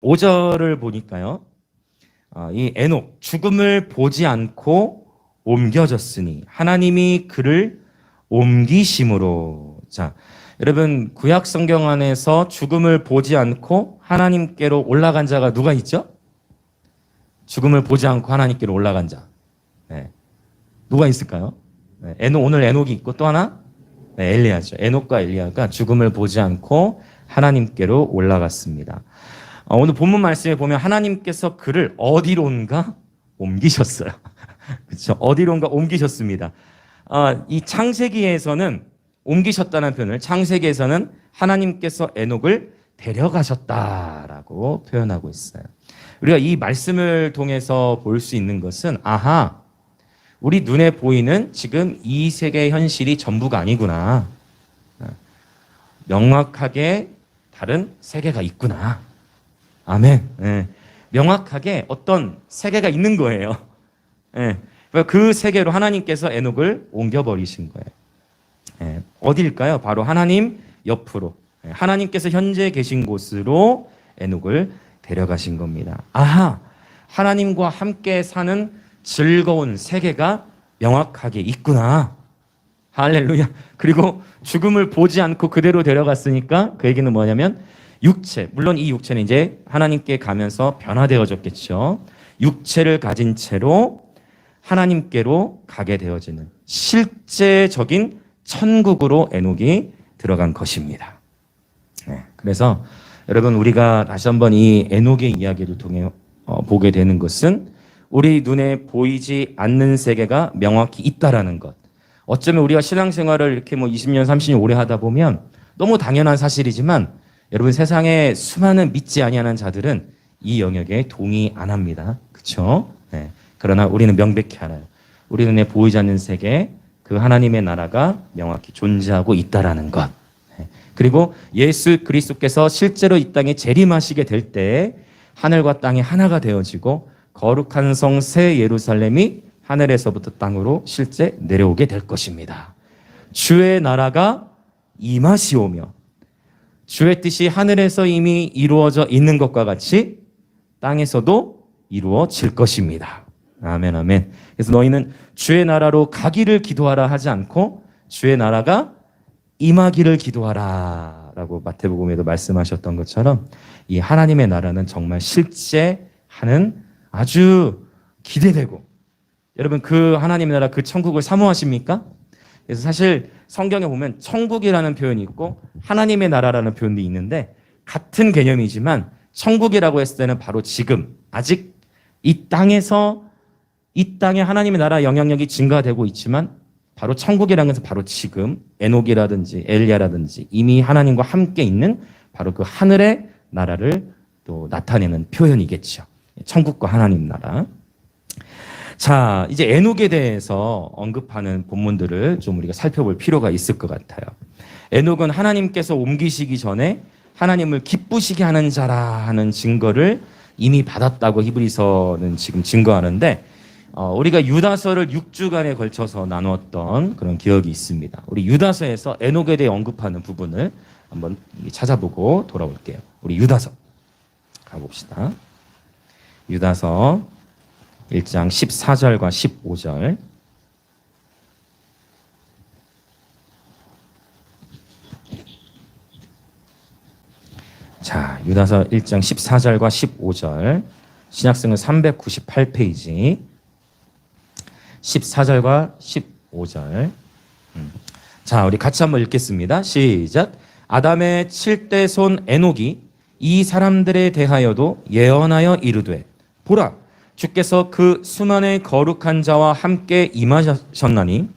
5절을 보니까요. 이 에녹, 죽음을 보지 않고 옮겨졌으니 하나님이 그를 옮기심으로. 자, 여러분 구약 성경 안에서 죽음을 보지 않고 하나님께로 올라간 자가 누가 있죠? 죽음을 보지 않고 하나님께로 올라간 자. 네. 누가 있을까요? 네. 오늘 에녹이 있고 또 하나? 네, 엘리야죠. 에녹과 엘리야가 죽음을 보지 않고 하나님께로 올라갔습니다. 오늘 본문 말씀에 보면 하나님께서 그를 어디론가 옮기셨어요. 그렇죠? 어디론가 옮기셨습니다. 이 창세기에서는 옮기셨다는 표현을, 창세기에서는 하나님께서 에녹을 데려가셨다라고 표현하고 있어요. 우리가 이 말씀을 통해서 볼 수 있는 것은, 아하, 우리 눈에 보이는 지금 이 세계의 현실이 전부가 아니구나. 명확하게 다른 세계가 있구나. 아멘. 예. 명확하게 어떤 세계가 있는 거예요. 예. 그 세계로 하나님께서 에녹을 옮겨버리신 거예요. 예. 어딜까요? 바로 하나님 옆으로. 예. 하나님께서 현재 계신 곳으로 에녹을 데려가신 겁니다. 아하, 하나님과 함께 사는 즐거운 세계가 명확하게 있구나. 할렐루야. 그리고 죽음을 보지 않고 그대로 데려갔으니까 그 얘기는 뭐냐면 육체, 물론 이 육체는 이제 하나님께 가면서 변화되어졌겠죠. 육체를 가진 채로 하나님께로 가게 되어지는 실제적인 천국으로 에녹이 들어간 것입니다. 네, 그래서 여러분 우리가 다시 한번 이 에녹의 이야기를 통해 보게 되는 것은 우리 눈에 보이지 않는 세계가 명확히 있다라는 것. 어쩌면 우리가 신앙생활을 이렇게 20년, 30년 오래 하다 보면 너무 당연한 사실이지만 여러분 세상에 수많은 믿지 아니하는 자들은 이 영역에 동의 안 합니다. 그렇죠? 네. 그러나 우리는 명백히 알아요. 우리 눈에 보이지 않는 세계, 그 하나님의 나라가 명확히 존재하고 있다라는 것. 네. 그리고 예수 그리스도께서 실제로 이 땅에 재림하시게 될 때 하늘과 땅이 하나가 되어지고 거룩한 성 새 예루살렘이 하늘에서부터 땅으로 실제 내려오게 될 것입니다. 주의 나라가 임하시오며 주의 뜻이 하늘에서 이미 이루어져 있는 것과 같이 땅에서도 이루어질 것입니다. 아멘, 아멘. 그래서 너희는 주의 나라로 가기를 기도하라 하지 않고 주의 나라가 임하기를 기도하라 라고 마태복음에도 말씀하셨던 것처럼 이 하나님의 나라는 정말 실제 하는 아주 기대되고, 여러분 그 하나님의 나라, 그 천국을 사모하십니까? 그래서 사실 성경에 보면 천국이라는 표현이 있고 하나님의 나라라는 표현도 있는데 같은 개념이지만 천국이라고 했을 때는 바로 지금 아직 이 땅에서 이 땅에 하나님의 나라 영향력이 증가되고 있지만 바로 천국이라는 것은 바로 지금 에녹이라든지 엘리야라든지 이미 하나님과 함께 있는 바로 그 하늘의 나라를 또 나타내는 표현이겠죠. 천국과 하나님 나라. 자, 이제 에녹에 대해서 언급하는 본문들을 좀 우리가 살펴볼 필요가 있을 것 같아요. 에녹은 하나님께서 옮기시기 전에 하나님을 기쁘시게 하는 자라 하는 증거를 이미 받았다고 히브리서는 지금 증거하는데 우리가 유다서를 6주간에 걸쳐서 나누었던 그런 기억이 있습니다. 우리 유다서에서 에녹에 대해 언급하는 부분을 한번 찾아보고 돌아올게요. 우리 유다서 가봅시다. 유다서 1장 14절과 15절. 자, 유다서 1장 14절과 15절. 신약성은 398페이지. 14절과 15절. 자, 우리 같이 한번 읽겠습니다. 시작. 아담의 7대 손 에녹이 이 사람들에 대하여도 예언하여 이르되 보라, 주께서 그 수만의 거룩한 자와 함께 임하셨나니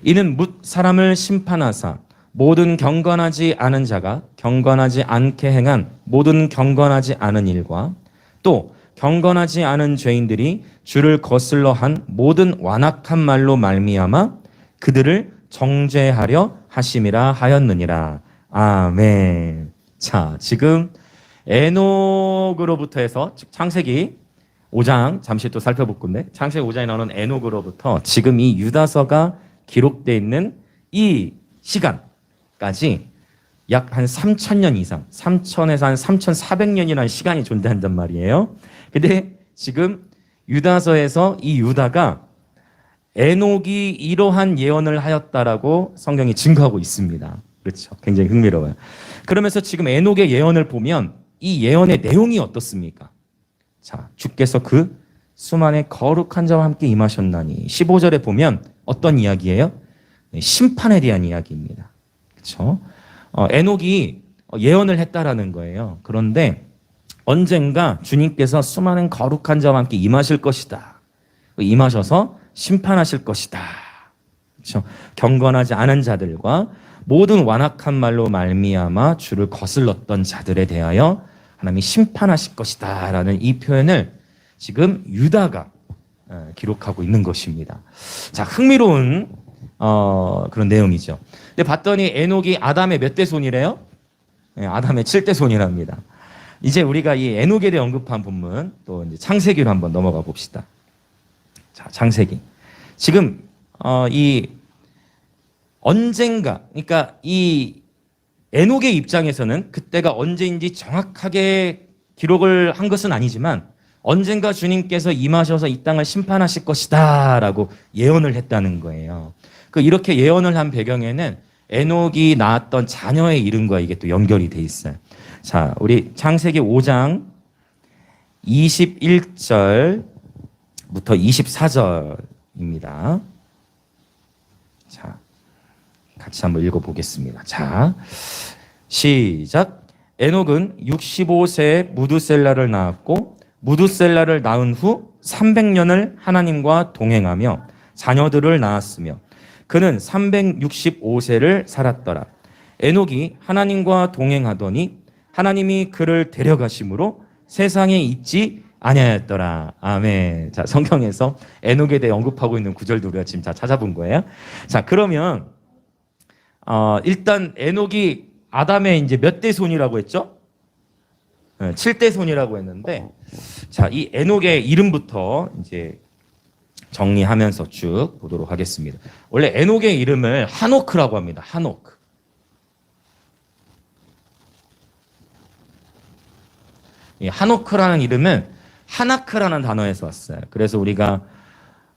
이는 뭇 사람을 심판하사 모든 경건하지 않은 자가 경건하지 않게 행한 모든 경건하지 않은 일과 또 경건하지 않은 죄인들이 주를 거슬러 한 모든 완악한 말로 말미암아 그들을 정죄하려 하심이라 하였느니라. 아멘. 자, 지금 에녹으로부터 해서 창세기 5장 잠시 또 살펴볼 건데 창세기 5장에 나오는 에녹으로부터 지금 이 유다서가 기록되어 있는 이 시간까지 약 한 3,000년 이상, 3,000에서 한 3,400년이라는 시간이 존재한단 말이에요. 근데 지금 유다서에서 이 유다가 에녹이 이러한 예언을 하였다라고 성경이 증거하고 있습니다. 그렇죠. 굉장히 흥미로워요. 그러면서 지금 에녹의 예언을 보면 이 예언의 내용이 어떻습니까? 자, 주께서 그 수만의 거룩한 자와 함께 임하셨나니 15절에 보면 어떤 이야기예요? 심판에 대한 이야기입니다. 그렇죠? 에녹이 예언을 했다라는 거예요. 그런데 언젠가 주님께서 수많은 거룩한 자와 함께 임하실 것이다. 임하셔서 심판하실 것이다. 그렇죠? 경건하지 않은 자들과 모든 완악한 말로 말미암아 주를 거슬렀던 자들에 대하여 하나님이 심판하실 것이다 라는 이 표현을 지금 유다가 기록하고 있는 것입니다. 자, 흥미로운 그런 내용이죠. 근데 봤더니 에녹이 아담의 몇 대 손이래요? 아담의 7대 손이랍니다. 이제 우리가 이 에녹에 대해 언급한 본문 또 이제 창세기로 한번 넘어가 봅시다. 자, 창세기. 지금 이 언젠가, 그러니까 이 에녹의 입장에서는 그때가 언제인지 정확하게 기록을 한 것은 아니지만 언젠가 주님께서 임하셔서 이 땅을 심판하실 것이다 라고 예언을 했다는 거예요. 이렇게 예언을 한 배경에는 에녹이 낳았던 자녀의 이름과 이게 또 연결이 돼 있어요. 자, 우리 창세기 5장 21절부터 24절입니다. 자, 같이 한번 읽어보겠습니다. 자, 시작. 에녹은 65세에 무두셀라를 낳았고 무두셀라를 낳은 후 300년을 하나님과 동행하며 자녀들을 낳았으며 그는 365세를 살았더라. 에녹이 하나님과 동행하더니 하나님이 그를 데려가심으로 세상에 있지 아니하였더라. 아멘. 자, 성경에서 에녹에 대해 언급하고 있는 구절도 우리가 지금 다 찾아본 거예요. 자, 그러면 일단 에녹이 아담의 이제 몇 대 손이라고 했죠? 7대 손이라고 했는데, 자, 이 에녹의 이름부터 이제 정리하면서 쭉 보도록 하겠습니다. 원래 에녹의 이름을 하노크라고 합니다. 하노크. 이 하노크라는 이름은 하나크라는 단어에서 왔어요. 그래서 우리가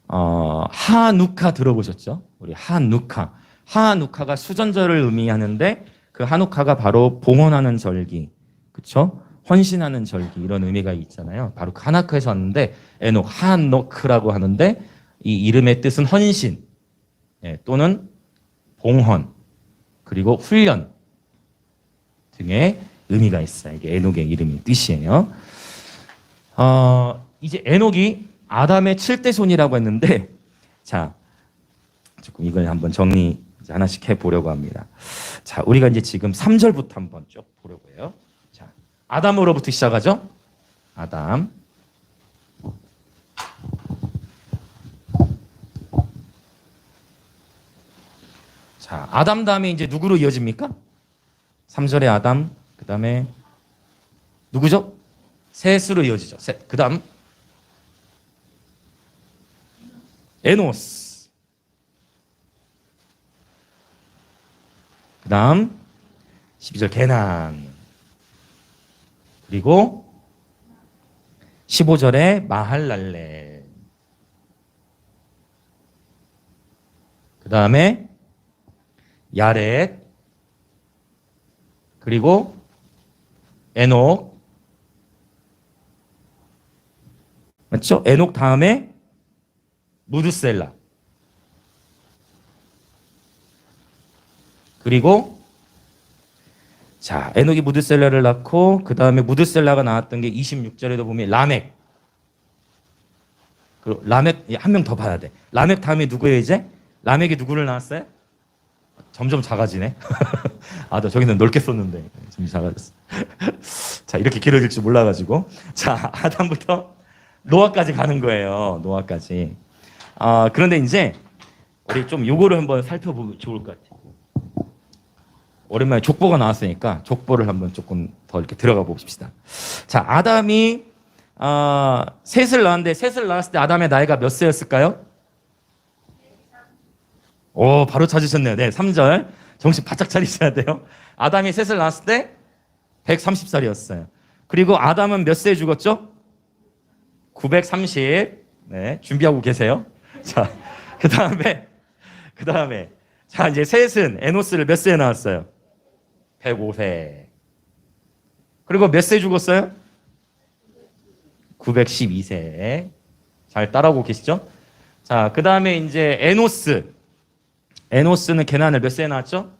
하누카 들어보셨죠? 우리 하누카. 하누카가 수전절을 의미하는데 그 하누카가 바로 봉헌하는 절기, 그렇죠? 헌신하는 절기 이런 의미가 있잖아요. 바로 그 하나크에서 왔는데 에녹 하노크라고 하는데 이 이름의 뜻은 헌신 또는 봉헌 그리고 훈련 등의 의미가 있어요. 이게 에녹의 이름의 뜻이에요. 이제 에녹이 아담의 7대 손이라고 했는데, 자, 조금 이걸 한번 정리 하나씩 해보려고 합니다. 자, 우리가 이제 지금 3절부터 한번 쭉 보려고 해요. 자, 아담으로부터 시작하죠? 아담. 자, 아담 다음에 이제 누구로 이어집니까? 3절에 아담, 그 다음에 누구죠? 셋으로 이어지죠. 셋. 그 다음 에노스. 그 다음 12절 게난. 그리고 15절에 마할랄레. 그 다음에 야렛. 그리고 에녹. 맞죠? 에녹 다음에 무드셀라. 그리고 자, 에녹이 무드셀라를 낳고 그 다음에 무드셀라가 나왔던 게 26절에도 보면 라멕. 그리고 라멕 한 명 더 봐야 돼. 라멕 다음에 누구예요 이제? 라멕이 누구를 낳았어요? 점점 작아지네. 아, 나 저기는 넓게 썼는데 좀 작아졌어. 자, 이렇게 길어질 줄 몰라가지고. 자, 아담부터 노아까지 가는 거예요. 노아까지. 그런데 이제 우리 좀 요거를 한번 살펴보면 좋을 것 같아요. 오랜만에 족보가 나왔으니까 족보를 한번 조금 더 이렇게 들어가 봅시다. 자, 아담이 셋을 낳았는데 셋을 낳았을 때 아담의 나이가 몇 세였을까요? 오, 바로 찾으셨네요. 네, 3절. 정신 바짝 차리셔야 돼요. 아담이 셋을 낳았을 때 130살이었어요. 그리고 아담은 몇 세에 죽었죠? 930. 네, 준비하고 계세요. 자, 그 다음에 자, 이제 셋은 에노스를 몇 세에 낳았어요? 105세. 그리고 몇 세에 죽었어요? 912세. 잘 따라오고 계시죠? 자, 그 다음에 이제 에노스는 계난을 몇 세에 낳았죠?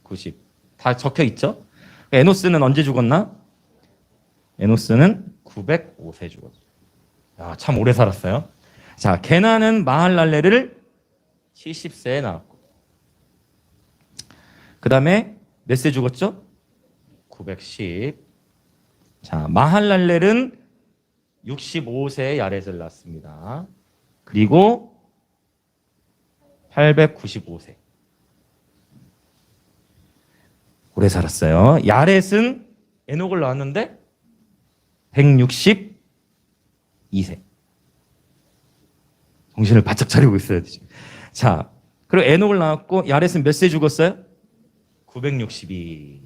90. 다 적혀 있죠? 에노스는 언제 죽었나? 에노스는 905세 죽었죠. 야, 참 오래 살았어요. 자, 계난은 마할랄레를 70세에 낳았고, 그 다음에 몇 세 죽었죠? 910. 자, 마할랄렐은 65세에 야렛을 낳습니다. 그리고 895세. 오래 살았어요. 야렛은 에녹을 낳았는데 162세. 정신을 바짝 차리고 있어야 되지. 자, 그리고 에녹을 낳았고 야렛은 몇 세 죽었어요? 962.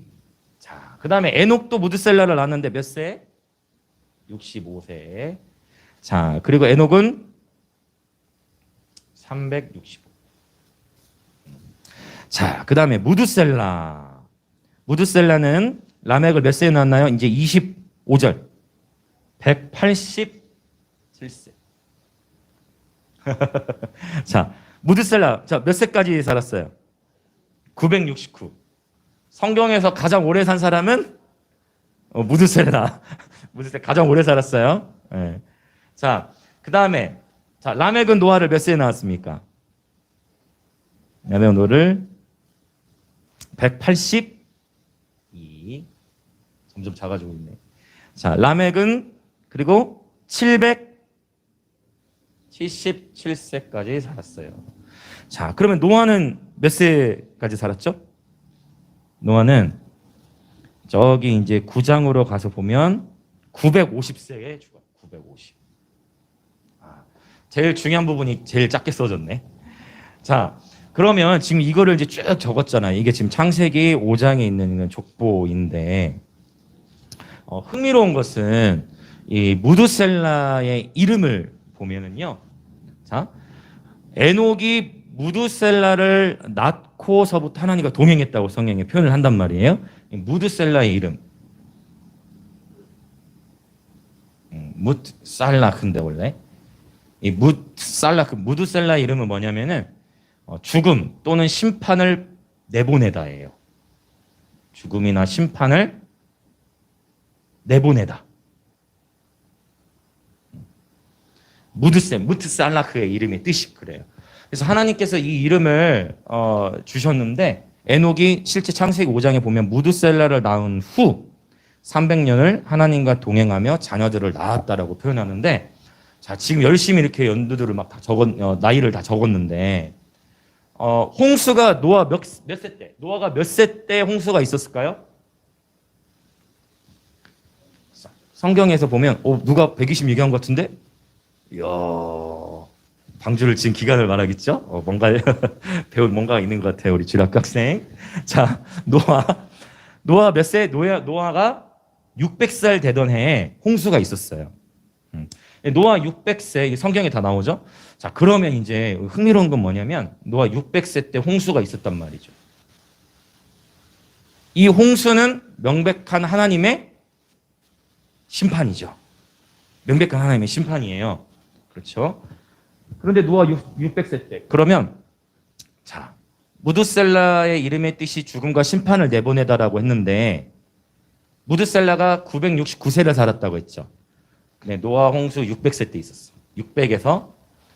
자, 그 다음에 에녹도 무드셀라를 낳았는데 몇 세? 65세. 자, 그리고 에녹은 365. 자, 그 다음에 무드셀라는 라멕을 몇 세에 낳았나요? 이제 25절. 187세. 자, 무드셀라. 자, 몇 세까지 살았어요? 969. 성경에서 가장 오래 산 사람은 무드셀라. 무드셀라 가장 오래 살았어요. 네. 자, 그 다음에 자, 라멕은 노아를 몇 세에 낳았습니까? 라멕은 노아를 182. 점점 작아지고 있네. 자, 라멕은 그리고 777세까지 살았어요. 자, 그러면 노아는 몇 세까지 살았죠? 노아는 저기 이제 9장으로 가서 보면 950세에 죽어요. 950. 제일 중요한 부분이 제일 작게 써졌네. 자, 그러면 지금 이거를 이제 쭉 적었잖아요. 이게 지금 창세기 5장에 있는 족보인데, 흥미로운 것은 이 무드셀라의 이름을 보면은요. 자, 에녹이 무드셀라를 낳고서부터 하나님과 동행했다고 성경에 표현을 한단 말이에요. 무드셀라의 이름. 무드살라크인데 원래 이 무드셀라의 이름은 뭐냐면은 죽음 또는 심판을 내보내다예요. 죽음이나 심판을 내보내다. 무드살라크의 이름의 뜻이 그래요. 그래서 하나님께서 이 이름을 주셨는데 에녹이 실제 창세기 5장에 보면 무드셀라를 낳은 후 300년을 하나님과 동행하며 자녀들을 낳았다라고 표현하는데, 자, 지금 열심히 이렇게 연두들을 막 다 나이를 다 적었는데, 홍수가 노아 몇 세 때? 노아가 몇 세 때 홍수가 있었을까요? 성경에서 보면, 누가 120 얘기한 것 같은데? 이야, 방주를 지금 기간을 말하겠죠? 뭔가 배운 뭔가가 있는 것 같아요, 우리 주일학교 학생. 자, 노아 몇 세? 노아가 600살 되던 해에 홍수가 있었어요. 노아 600세, 성경에 다 나오죠? 자, 그러면 이제 흥미로운 건 뭐냐면 노아 600세 때 홍수가 있었단 말이죠. 이 홍수는 명백한 하나님의 심판이죠. 명백한 하나님의 심판이에요. 그렇죠? 그런데 노아 600세 때, 그러면 자, 무드셀라의 이름의 뜻이 죽음과 심판을 내보내다라고 했는데 무드셀라가 969세를 살았다고 했죠. 네, 노아 홍수 600세 때 있었어. 600에서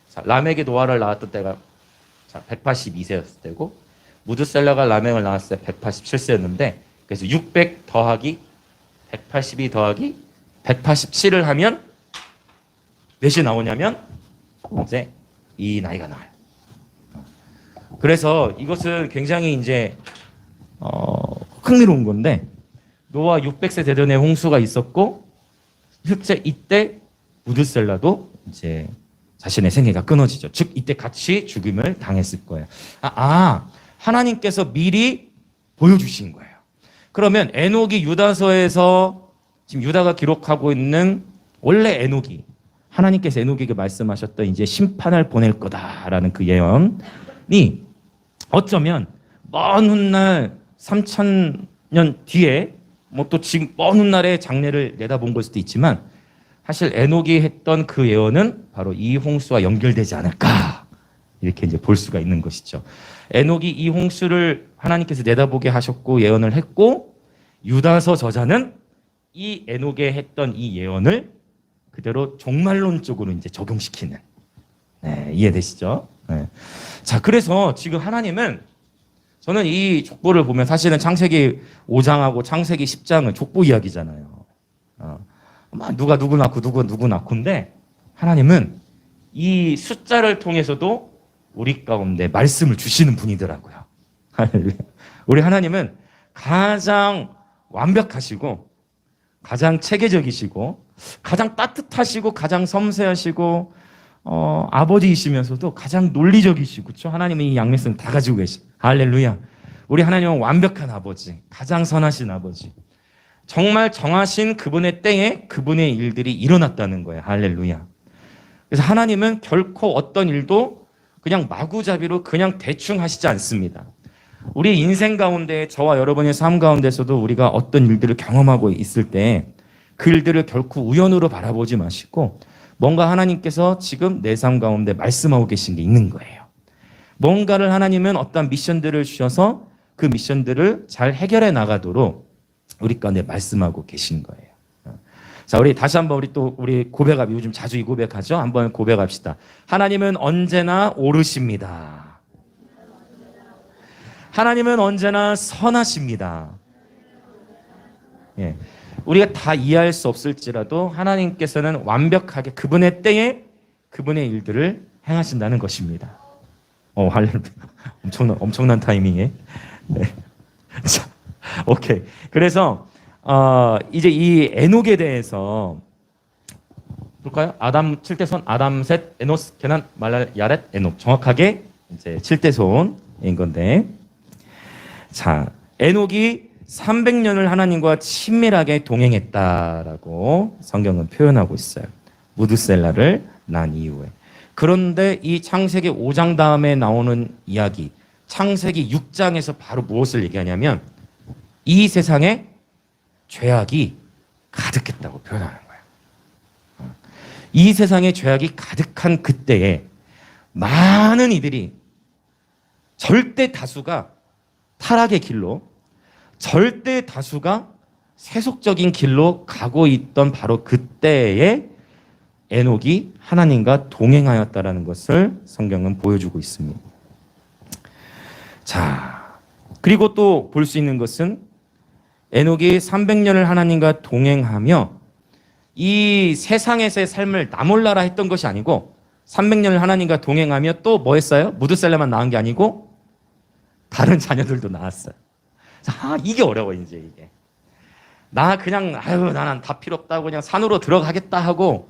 자, 라멕이 노아를 낳았던 때가 자, 182세였을 때고 무드셀라가 라멕을 낳았을 때 187세였는데 그래서 600 더하기 182 더하기 187을 하면 몇이 나오냐면 이제 이 나이가 나와요. 그래서 이것은 굉장히 이제 흥미로운 건데 노아 600세 되던 해 홍수가 있었고 실제 이때 무드셀라도 이제 자신의 생애가 끊어지죠. 즉 이때 같이 죽임을 당했을 거예요. 하나님께서 미리 보여주신 거예요. 그러면 에녹이 유다서에서 지금 유다가 기록하고 있는 원래 에녹이 하나님께서 에녹에게 말씀하셨던 이제 심판을 보낼 거다라는 그 예언이 어쩌면 먼 훗날 3000년 뒤에 뭐 또 지금 먼 훗날의 장래를 내다본 걸 수도 있지만 사실 에녹이 했던 그 예언은 바로 이 홍수와 연결되지 않을까 이렇게 이제 볼 수가 있는 것이죠. 에녹이 이 홍수를 하나님께서 내다보게 하셨고 예언을 했고 유다서 저자는 이 에녹에 했던 이 예언을 그대로 종말론적으로 이제 적용시키는. 네, 이해되시죠? 네. 자, 그래서 지금 하나님은 저는 이 족보를 보면 사실은 창세기 5장하고 창세기 10장은 족보 이야기잖아요. 누가 누구 낳고 누구 낳고인데 하나님은 이 숫자를 통해서도 우리 가운데 말씀을 주시는 분이더라고요. 우리 하나님은 가장 완벽하시고 가장 체계적이시고 가장 따뜻하시고 가장 섬세하시고 아버지이시면서도 가장 논리적이시고 그렇죠? 하나님은 이 양면성 다 가지고 계시. 할렐루야. 우리 하나님은 완벽한 아버지, 가장 선하신 아버지. 정말 정하신 그분의 때에 그분의 일들이 일어났다는 거예요. 할렐루야. 그래서 하나님은 결코 어떤 일도 그냥 마구잡이로 그냥 대충 하시지 않습니다. 우리 인생 가운데 저와 여러분의 삶 가운데서도 우리가 어떤 일들을 경험하고 있을 때 그 일들을 결코 우연으로 바라보지 마시고 뭔가 하나님께서 지금 내 삶 가운데 말씀하고 계신 게 있는 거예요. 뭔가를 하나님은 어떤 미션들을 주셔서 그 미션들을 잘 해결해 나가도록 우리 가운데 말씀하고 계신 거예요. 자, 우리 다시 한번 우리 고백합 요즘 자주 이 고백하죠. 한번 고백합시다. 하나님은 언제나 옳으십니다. 하나님은 언제나 선하십니다. 예. 우리가 다 이해할 수 없을지라도 하나님께서는 완벽하게 그분의 때에 그분의 일들을 행하신다는 것입니다. 할렐루야. 엄청난 타이밍에. 네. 자, 오케이. 그래서 이제 이 에녹에 대해서 볼까요? 아담 7대손, 아담, 셋, 에노스, 게난, 말랄, 야렛, 에녹. 정확하게 이제 7대손인 건데. 자, 에녹이 300년을 하나님과 친밀하게 동행했다라고 성경은 표현하고 있어요. 무드셀라를 난 이후에. 그런데 이 창세기 5장 다음에 나오는 이야기, 창세기 6장에서 바로 무엇을 얘기하냐면 이 세상에 죄악이 가득했다고 표현하는 거예요. 이 세상에 죄악이 가득한 그때에 많은 이들이 절대 다수가 타락의 길로 절대 다수가 세속적인 길로 가고 있던 바로 그때에 에녹이 하나님과 동행하였다라는 것을 성경은 보여주고 있습니다. 자, 그리고 또 볼 수 있는 것은 에녹이 300년을 하나님과 동행하며 이 세상에서의 삶을 나몰라라 했던 것이 아니고 300년을 하나님과 동행하며 또 뭐 했어요? 무드셀레만 낳은 게 아니고 다른 자녀들도 낳았어요. 이게 어려워 이제 이게. 나 그냥 나는 다 필요 없다고 그냥 산으로 들어가겠다 하고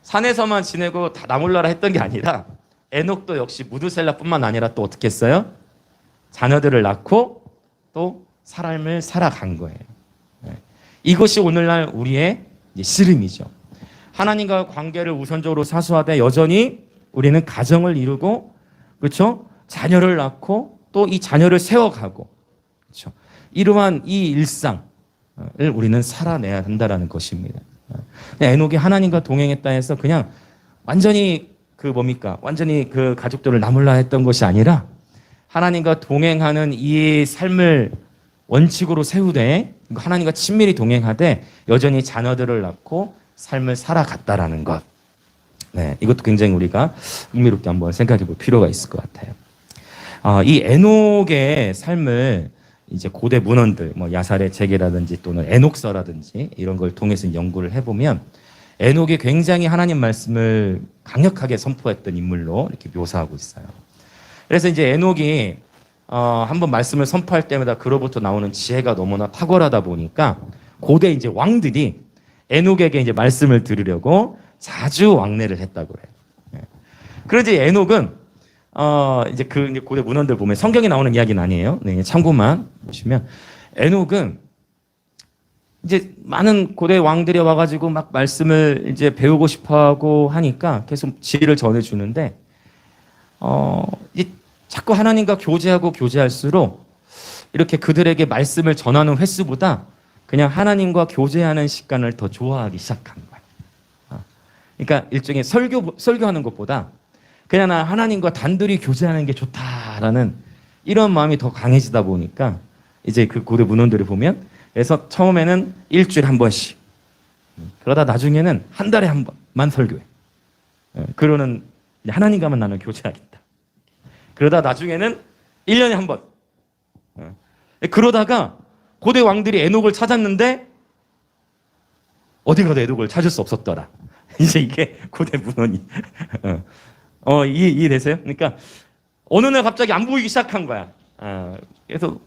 산에서만 지내고 다 나몰라라 했던 게 아니라 에녹도 역시 무드셀라뿐만 아니라 또 어떻게 했어요? 자녀들을 낳고 또 삶을 살아간 거예요. 이것이 오늘날 우리의 씨름이죠. 하나님과 관계를 우선적으로 사수하되 여전히 우리는 가정을 이루고 그렇죠? 자녀를 낳고 또 이 자녀를 세워가고 그렇죠? 이러한 이 일상을 우리는 살아내야 한다라는 것입니다. 에녹이 하나님과 동행했다 해서 그냥 완전히 완전히 그 가족들을 나몰라 했던 것이 아니라 하나님과 동행하는 이 삶을 원칙으로 세우되 하나님과 친밀히 동행하되 여전히 자녀들을 낳고 삶을 살아갔다라는 것. 네, 이것도 굉장히 우리가 흥미롭게 한번 생각해 볼 필요가 있을 것 같아요. 이 에녹의 삶을 이제 고대 문헌들, 야살의 책이라든지 또는 에녹서라든지 이런 걸 통해서 연구를 해보면 에녹이 굉장히 하나님 말씀을 강력하게 선포했던 인물로 이렇게 묘사하고 있어요. 그래서 이제 에녹이 한번 말씀을 선포할 때마다 그로부터 나오는 지혜가 너무나 탁월하다 보니까 고대 이제 왕들이 에녹에게 이제 말씀을 들으려고 자주 왕래를 했다고 그래요. 그런데 에녹은 이제 이제 고대 문헌들 보면 성경에 나오는 이야기는 아니에요. 네, 참고만 보시면 에녹은 이제 많은 고대 왕들이 와가지고 막 말씀을 이제 배우고 싶어하고 하니까 계속 지혜를 전해주는데 이 자꾸 하나님과 교제하고 교제할수록 이렇게 그들에게 말씀을 전하는 횟수보다 그냥 하나님과 교제하는 시간을 더 좋아하기 시작한 거야. 그러니까 일종의 설교하는 것보다 그냥 나 하나님과 단둘이 교제하는 게 좋다라는 이런 마음이 더 강해지다 보니까 이제 그 고대 문헌들을 보면 그래서 처음에는 일주일에 한 번씩 그러다 나중에는 한 달에 한 번만 설교해. 그러는 하나님과만 나는 교제하겠다. 그러다 나중에는 1년에 한 번. 그러다가 고대 왕들이 에녹을 찾았는데 어디 가도 에녹을 찾을 수 없었더라. 이제 이게 고대 문헌이 이해되세요? 그러니까 어느 날 갑자기 안 보이기 시작한 거야. 그래서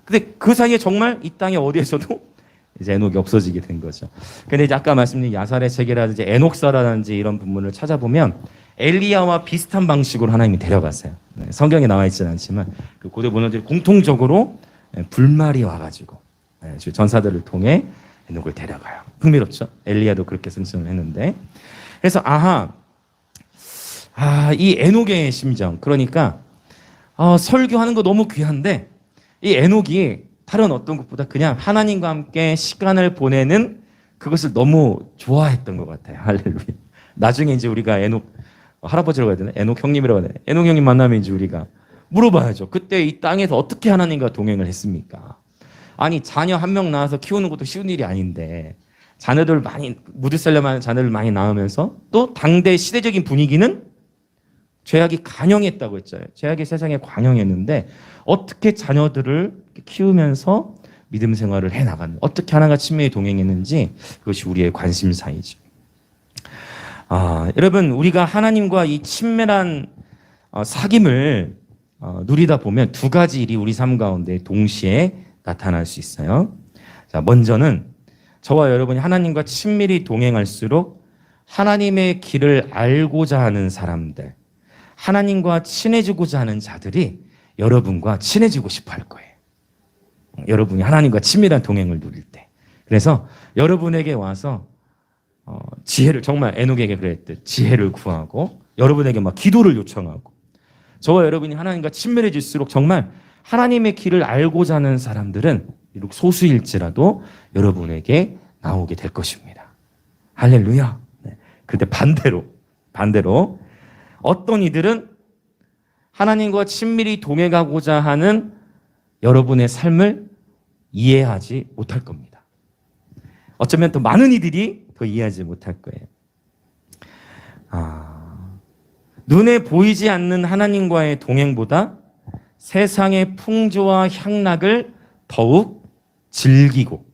근데 그 사이에 정말 이 땅에 어디에서도 이제 에녹이 없어지게 된 거죠. 근데 이제 아까 말씀드린 야살의 책이라든지 에녹서라든지 이런 부분을 찾아보면 엘리야와 비슷한 방식으로 하나님이 데려갔어요. 성경에 나와 있지는 않지만 그 고대 문헌들이 공통적으로 불말이 와가지고 전사들을 통해 에녹을 데려가요. 흥미롭죠? 엘리야도 그렇게 승천을 했는데 그래서 이 에녹의 심정 그러니까 설교하는 거 너무 귀한데 이 에녹이 다른 어떤 것보다 그냥 하나님과 함께 시간을 보내는 그것을 너무 좋아했던 것 같아요. 할렐루야. 나중에 이제 우리가 에녹 할아버지라고 해야 되나? 에녹 형님이라고 해야 되나? 에녹 형님 만나면 이제 우리가 물어봐야죠. 그때 이 땅에서 어떻게 하나님과 동행을 했습니까? 아니 자녀 한 명 낳아서 키우는 것도 쉬운 일이 아닌데 자녀들 많이 무드셀렘하는 자녀를 많이 낳으면서 또 당대 시대적인 분위기는 죄악이 관영했다고 했잖아요. 죄악이 세상에 관영했는데 어떻게 자녀들을 키우면서 믿음 생활을 해나가는 어떻게 하나님과 친밀히 동행했는지 그것이 우리의 관심사이죠. 여러분 우리가 하나님과 이 친밀한 사귐을 누리다 보면 두 가지 일이 우리 삶 가운데 동시에 나타날 수 있어요. 자, 먼저는 저와 여러분이 하나님과 친밀히 동행할수록 하나님의 길을 알고자 하는 사람들, 하나님과 친해지고자 하는 자들이 여러분과 친해지고 싶어 할 거예요. 여러분이 하나님과 친밀한 동행을 누릴 때. 그래서 여러분에게 와서 지혜를 정말 에녹에게 그랬듯 지혜를 구하고 여러분에게 막 기도를 요청하고 저와 여러분이 하나님과 친밀해질수록 정말 하나님의 길을 알고자 하는 사람들은 비록 소수일지라도 여러분에게 나오게 될 것입니다. 할렐루야. 네. 근데 반대로 어떤 이들은 하나님과 친밀히 동행하고자 하는 여러분의 삶을 이해하지 못할 겁니다. 어쩌면 더 많은 이들이 더 이해하지 못할 거예요. 눈에 보이지 않는 하나님과의 동행보다 세상의 풍조와 향락을 더욱 즐기고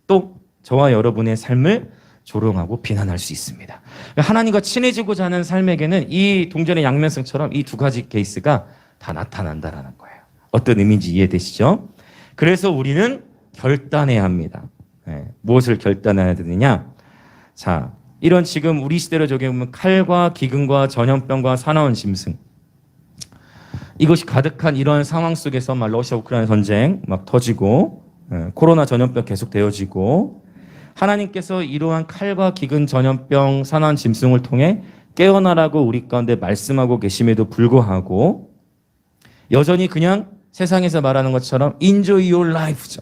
또 저와 여러분의 삶을 조롱하고 비난할 수 있습니다. 하나님과 친해지고자 하는 삶에게는 이 동전의 양면성처럼 이 두 가지 케이스가 다 나타난다는 거예요. 어떤 의미인지 이해되시죠? 그래서 우리는 결단해야 합니다. 무엇을 결단해야 되느냐? 자, 이런 지금 우리 시대로 적용하면 칼과 기근과 전염병과 사나운 짐승 이것이 가득한 이런 상황 속에서 막 러시아 우크라이나 전쟁 막 터지고 코로나 전염병 계속 되어지고 하나님께서 이러한 칼과 기근 전염병 사나운 짐승을 통해 깨어나라고 우리 가운데 말씀하고 계심에도 불구하고 여전히 그냥 세상에서 말하는 것처럼 enjoy your life죠.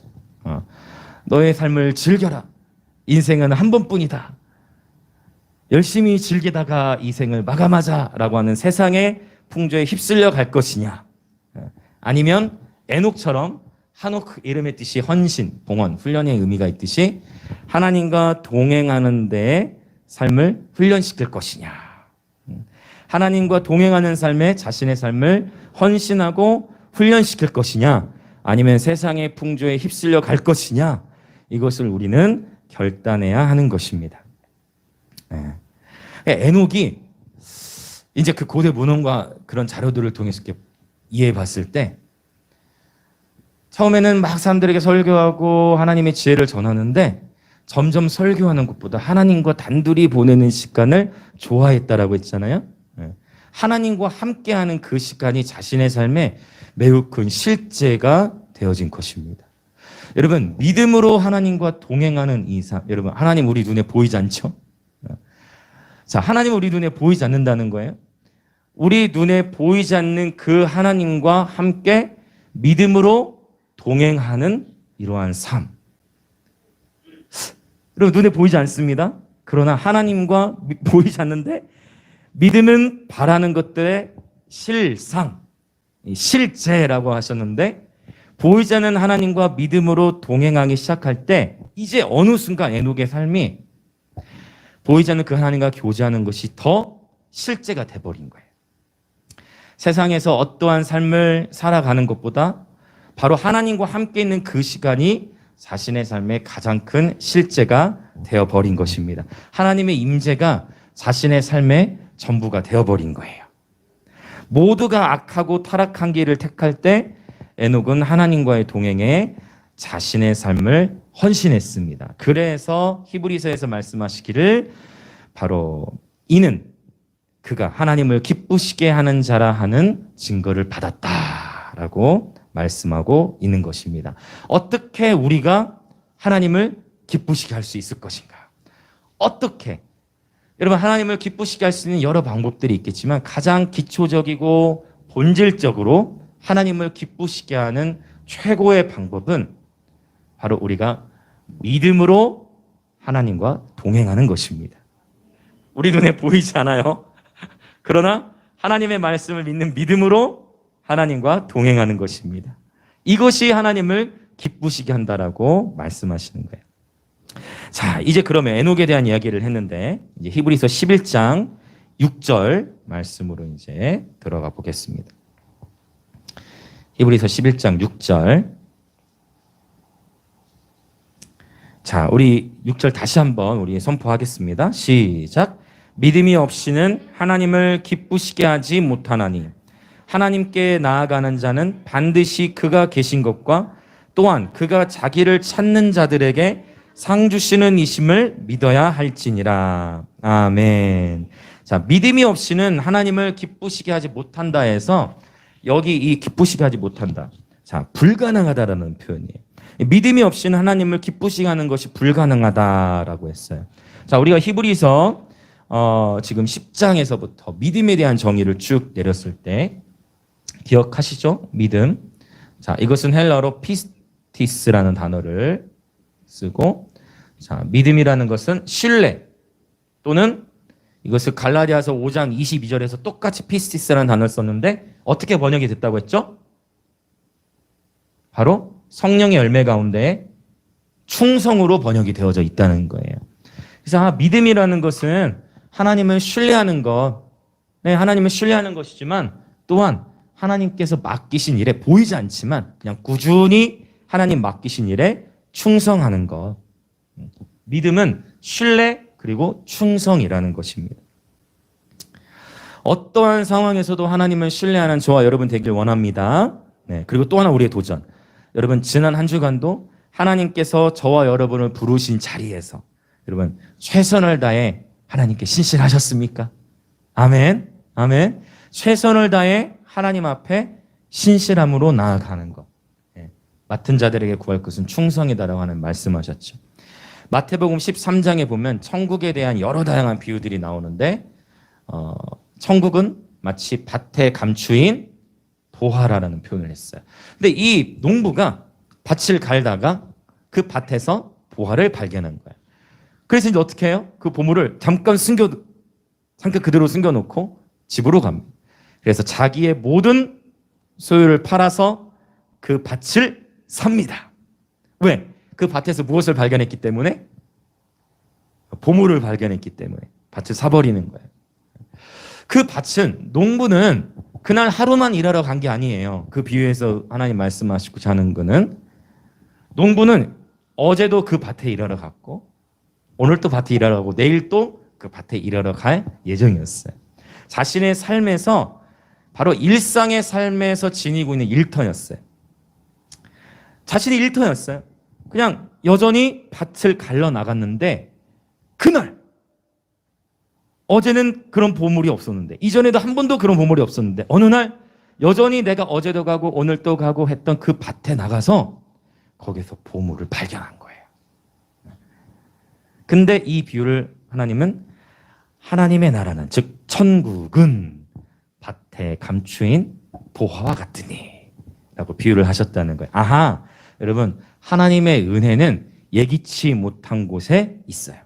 너의 삶을 즐겨라. 인생은 한 번뿐이다. 열심히 즐기다가 이 생을 마감하자라고 하는 세상의 풍조에 휩쓸려 갈 것이냐 아니면 에녹처럼 한옥 이름의 뜻이 헌신, 봉헌, 훈련의 의미가 있듯이 하나님과 동행하는 데에 삶을 훈련시킬 것이냐 하나님과 동행하는 삶에 자신의 삶을 헌신하고 훈련시킬 것이냐 아니면 세상의 풍조에 휩쓸려 갈 것이냐 이것을 우리는 결단해야 하는 것입니다. 에녹이 이제 그 고대 문헌과 그런 자료들을 통해서 이렇게 이해해 봤을 때 처음에는 막 사람들에게 설교하고 하나님의 지혜를 전하는데 점점 설교하는 것보다 하나님과 단둘이 보내는 시간을 좋아했다라고 했잖아요. 하나님과 함께하는 그 시간이 자신의 삶에 매우 큰 실제가 되어진 것입니다. 여러분, 믿음으로 하나님과 동행하는 이상, 여러분, 하나님 우리 눈에 보이지 않죠? 자, 하나님 우리 눈에 보이지 않는다는 거예요. 우리 눈에 보이지 않는 그 하나님과 함께 믿음으로 동행하는 이러한 삶. 여러분, 눈에 보이지 않습니다. 그러나 하나님과 보이지 않는데 믿음은 바라는 것들의 실상, 실제라고 하셨는데 보이지 않는 하나님과 믿음으로 동행하기 시작할 때 이제 어느 순간 에녹의 삶이 보이지 않는 그 하나님과 교제하는 것이 더 실제가 돼버린 거예요. 세상에서 어떠한 삶을 살아가는 것보다 바로 하나님과 함께 있는 그 시간이 자신의 삶의 가장 큰 실제가 되어버린 것입니다. 하나님의 임재가 자신의 삶의 전부가 되어버린 거예요. 모두가 악하고 타락한 길을 택할 때 에녹은 하나님과의 동행에 자신의 삶을 헌신했습니다. 그래서 히브리서에서 말씀하시기를 바로 이는 그가 하나님을 기쁘시게 하는 자라 하는 증거를 받았다라고 말씀하고 있는 것입니다. 어떻게 우리가 하나님을 기쁘시게 할 수 있을 것인가? 어떻게? 여러분, 하나님을 기쁘시게 할 수 있는 여러 방법들이 있겠지만 가장 기초적이고 본질적으로 하나님을 기쁘시게 하는 최고의 방법은 바로 우리가 믿음으로 하나님과 동행하는 것입니다. 우리 눈에 보이지 않아요. 그러나 하나님의 말씀을 믿는 믿음으로 하나님과 동행하는 것입니다. 이것이 하나님을 기쁘시게 한다라고 말씀하시는 거예요. 자, 이제 그러면 에녹에 대한 이야기를 했는데 이제 히브리서 11장 6절 말씀으로 이제 들어가 보겠습니다. 히브리서 11장 6절. 자, 우리 6절 다시 한번 우리 선포하겠습니다. 시작. 믿음이 없이는 하나님을 기쁘시게 하지 못하나니 하나님께 나아가는 자는 반드시 그가 계신 것과 또한 그가 자기를 찾는 자들에게 상 주시는 이심을 믿어야 할지니라. 아멘. 자, 믿음이 없이는 하나님을 기쁘시게 하지 못한다 해서 여기 이 기쁘시게 하지 못한다. 자, 불가능하다라는 표현이에요. 믿음이 없이는 하나님을 기쁘시게 하는 것이 불가능하다라고 했어요. 자, 우리가 히브리서 지금 10장에서부터 믿음에 대한 정의를 쭉 내렸을 때 기억하시죠? 믿음. 자, 이것은 헬라어로 피스티스라는 단어를 쓰고, 자, 믿음이라는 것은 신뢰 또는 이것을 갈라디아서 5장 22절에서 똑같이 피스티스라는 단어를 썼는데 어떻게 번역이 됐다고 했죠? 바로 성령의 열매 가운데 충성으로 번역이 되어져 있다는 거예요. 그래서 믿음이라는 것은 하나님을 신뢰하는 것, 네, 하나님을 신뢰하는 것이지만 또한 하나님께서 맡기신 일에 보이지 않지만 그냥 꾸준히 하나님 맡기신 일에 충성하는 것. 믿음은 신뢰 그리고 충성이라는 것입니다. 어떠한 상황에서도 하나님을 신뢰하는 저와 여러분 되길 원합니다. 네, 그리고 또 하나 우리의 도전. 여러분, 지난 한 주간도 하나님께서 저와 여러분을 부르신 자리에서 여러분 최선을 다해 하나님께 신실하셨습니까? 아멘. 아멘. 최선을 다해 하나님 앞에 신실함으로 나아가는 것. 네. 맡은 자들에게 구할 것은 충성이다라고 하는 말씀하셨죠. 마태복음 13장에 보면 천국에 대한 여러 다양한 비유들이 나오는데 천국은 마치 밭의 감추인 보화라는 표현을 했어요. 근데 이 농부가 밭을 갈다가 그 밭에서 보화를 발견한 거예요. 그래서 이제 어떻게 해요? 그 보물을 잠깐 그대로 숨겨놓고 집으로 갑니다. 그래서 자기의 모든 소유를 팔아서 그 밭을 삽니다. 왜? 그 밭에서 무엇을 발견했기 때문에? 보물을 발견했기 때문에 밭을 사버리는 거예요. 그 밭은 농부는 그날 하루만 일하러 간 게 아니에요. 그 비유에서 하나님 말씀하시고 자는 거는 농부는 어제도 그 밭에 일하러 갔고 오늘 또 밭에 일하러 가고 내일 또 그 밭에 일하러 갈 예정이었어요. 자신의 삶에서 바로 일상의 삶에서 지니고 있는 일터였어요. 자신의 일터였어요. 그냥 여전히 밭을 갈러 나갔는데 그날 어제는 그런 보물이 없었는데, 이전에도 한 번도 그런 보물이 없었는데, 어느 날 여전히 내가 어제도 가고 오늘 또 가고 했던 그 밭에 나가서 거기서 보물을 발견한 거예요. 근데 이 비유를 하나님은 하나님의 나라는, 즉 천국은 밭에 감추인 보화와 같으니 라고 비유를 하셨다는 거예요. 아하, 여러분, 하나님의 은혜는 예기치 못한 곳에 있어요.